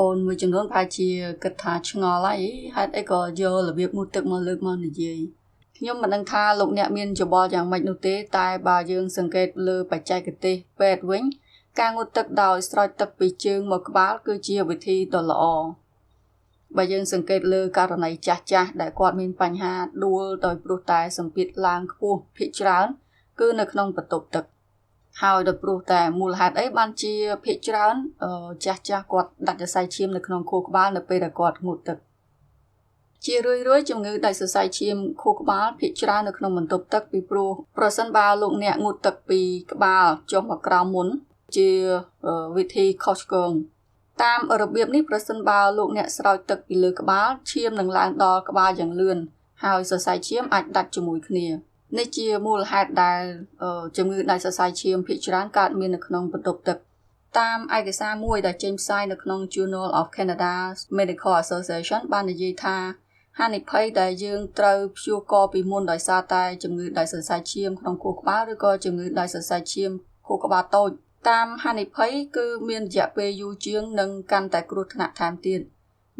អូនមួយចំនួនប្រហែលជាគិតថាឆ្ងល់ហើយហេតុអីក៏យករបៀបងូតទឹកមកលើកមកនិយាយខ្ញុំមិនដឹងថាលោកអ្នកមានយោបល់យ៉ាងម៉េចនោះទេតែបើយើងសង្កេតលើបច្ចេកទេសពេទ្យវិញការងូតទឹកដោយស្រោចទឹកពីជើងមកក្បាលគឺជាវិធីដ៏ល្អបើយើងសង្កេតលើករណីចាស់ៗដែលគាត់មានបញ្ហាដួលដោយព្រោះតែសម្ពាធឡើងខ្ពស់ភាគច្រើនគឺនៅក្នុងបន្ទប់ទឹកហើយដោយព្រោះតែមូលហេតុអីបានជាភាគច្រើនចាស់គាត់ដាច់សរសៃឈាមនៅក្នុងខួរក្បាលនៅពេលដែលគាត់ងូតទឹកជារឿយជំងឺដាច់សរសៃឈាមខួរក្បាលភាគច្រើននៅក្នុងបន្ទប់ទឹកពីព្រោះប្រសិនបើលោកអ្នកងូតទឹកពីក្បាលចុះមកក្រោមមុនជាវិធីខុសឆ្គងតាមរបៀបនេះប្រសិនបើលោកអ្នកស្រោចទឹកពីលើក្បាលឈាមនឹងឡើងដល់ក្បាលយ៉ាងលឿនហើយសរសៃឈាមអាចដាច់ជាមួយគ្នានេះជាមូលហេតុដែលជំងឺដាច់សរសៃឈាមភាគច្រើនកើតមាននៅក្នុងបន្ទប់ទឹកតាមឯកសារមួយដែលចេញផ្សាយនៅក្នុង Journal of Canada Medical Association បាននិយាយថាហានិភ័យដែលយើងត្រូវព្យាករណ៍ពីមុនដោយសារតែជំងឺដាច់សរសៃឈាមក្នុងខួរក្បាលឬក៏ជំងឺដាច់សរសៃឈាមខួរក្បាលតូចតាមហានិភ័យគឺមានរយៈពេលយូរជាងនិងកាន់តែគ្រោះថ្នាក់ថែមទៀត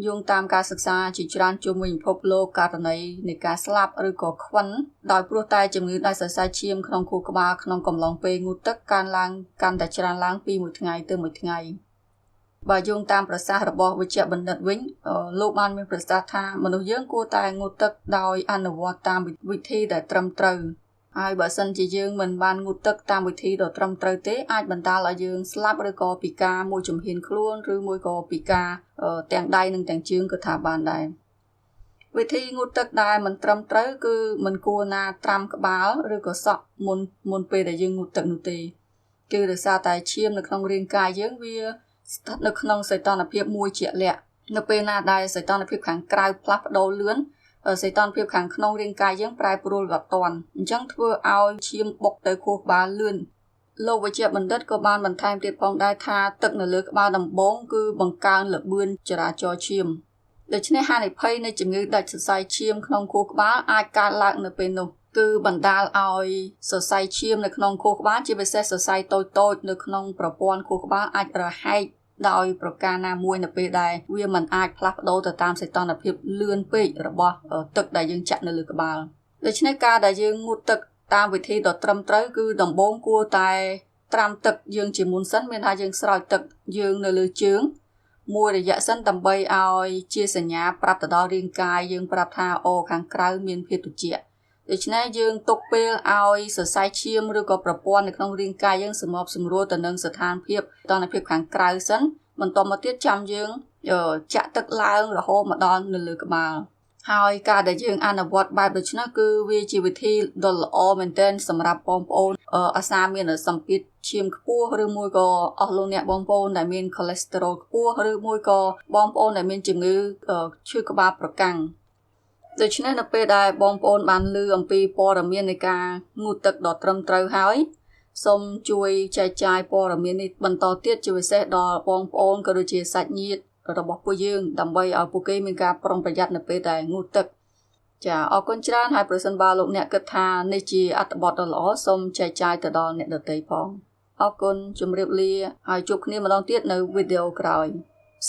យោងតាមការសិក្សាជាច្រើនជុំវិញពិភពលោកករណីនៃការស្លាប់ឬក៏ខ្វិនដោយព្រោះតែជំងឺដាច់សរសៃឈាមក្នុងខួរក្បាលក្នុងកំឡុងពេលងូតទឹកកើនឡើងកាន់តែច្រើនឡើងពីមួយថ្ងៃទៅមួយថ្ងៃបើយោងតាមប្រសាសន៍របស់វេជ្ជបណ្ឌិតវិញលោកបានមានប្រសាសន៍ថាមនុស្សយើងគួរតែងូតទឹកដោយអនុវត្តតាមវិធីដែលត្រឹមត្រូវហើយបើសិនជាយើងមិនបានងូតទឹកតាមវិធីដ៏ត្រឹមត្រូវទេអាចបណ្ដាលឲ្យយើងស្លាប់ឬក៏ពិការមួយជំហានខ្លួនឬមួយក៏ពិការទាំងដៃនិងទាំងជើងក៏ថាបានដែរវិធីងូតទឹកដែលមិនត្រឹមត្រូវគឺមិនគួរណាត្រាំក្បាលឬក៏សក់មុនពេលដែលយើងងូតទឹកនោះទេគឺដោយសារតែឈាមនៅក្នុងរាងកាយយើងវាស្ថិតនៅក្នុងសីតុណ្ហភាពមួយជាក់លាក់នៅពេលណាដែលសីតុណ្ហភាពខាងក្រៅផ្លាស់ប្ដូរលឿនសីតុណ្ហភាពខាងក្នុងរាងកាយយើងប្រែប្រួលវាត់ទាន់អញ្ចឹងធ្វើឲ្យឈាមបុកទៅខួរក្បាលលឿនលោកវេជ្ជបណ្ឌិតក៏បានបន្ថែមទៀតផងដែរថាទឹកនៅលើក្បាលដំបូងគឺបង្កើនល្បឿនចរាចរណ៍ឈាមដូច្នេះហានិភ័យនៃជំងឺដាច់សរសៃឈាមក្នុងខួរក្បាលអាចកើតឡើងនៅពេលនោះគឺបណ្ដាលឲ្យសរសៃឈាមនៅក្នុងខួរក្បាលជាពិសេសសរសៃតូចនៅក្នុងប្រព័ន្ធខួរក្បាលអាចរហែកដោយប្រការណាមួយនៅពេលដែលវាមិនអាចផ្លាស់ប្ដូរទៅតាមសីតុណ្ហភាពលឿនពេករបស់ទឹកដែលយើងចាក់នៅលើក្បាលដូច្នេះការដែលយើងងូតទឹកតាមវិធីដ៏ត្រឹមត្រូវគឺដំបូងគួរតែត្រាំទឹកយើងជាមុនសិនមានថាយើងស្រោចទឹកយើងនៅលើជើងមួយរយៈសិនដើម្បីឲ្យជាសញ្ញាប្រាប់ទៅដល់រាងកាយយើងប្រាប់ថាខាងក្រៅមានភាពត្រជាក់ដូច្នេះយើងទុកពេលឲ្យសរសៃឈាមឬក៏ប្រព័ន្ធនៅក្នុងរាងកាយយើងសម្របសម្រួលទៅនឹងស្ថានភាពតនភាពខាងក្រៅសិនបន្តមកទៀតចាំយើងចាក់ទឹកឡើងរហូតមកដល់នៅលើក្បាលហើយការដែលយើងអនុវត្តបែបដូច្នេះគឺវាជាវិធីដ៏ល្អមែនទែនសម្រាប់បងប្អូនអាសាមានសម្ពាធឈាមខ្ពស់ឬមួយក៏អស់លោកអ្នកបងប្អូនដែលមានខូលេស្តេរ៉ុលខ្ពស់ឬមួយក៏បងប្អូនដែលមានជំងឺឈឺក្បាលប្រកាំងដូច្នេះនៅពេលដែលបងប្អូនបានឮអំពីព័ត៌មាននៃការងូតទឹកដ៏ត្រឹមត្រូវហើយសូមជួយចែកចាយព័ត៌មាននេះបន្តទៀតជាពិសេសដល់បងប្អូនក៏ដូចជាសាច់ញាតិរបស់ពួកយើងដើម្បីឲ្យពួកគេមានការប្រុងប្រយ័ត្ននៅពេលដែលងូតទឹកចាអរគុណច្រើនហើយប្រសិនបើលោកអ្នកគិតថានេះជាអត្ថបទដ៏ល្អសូមចែកចាយទៅដល់អ្នកដទៃផងអរគុណជម្រាបលាហើយជួបគ្នាម្ដងទៀតនៅវីដេអូក្រោយ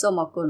សូមអរគុណ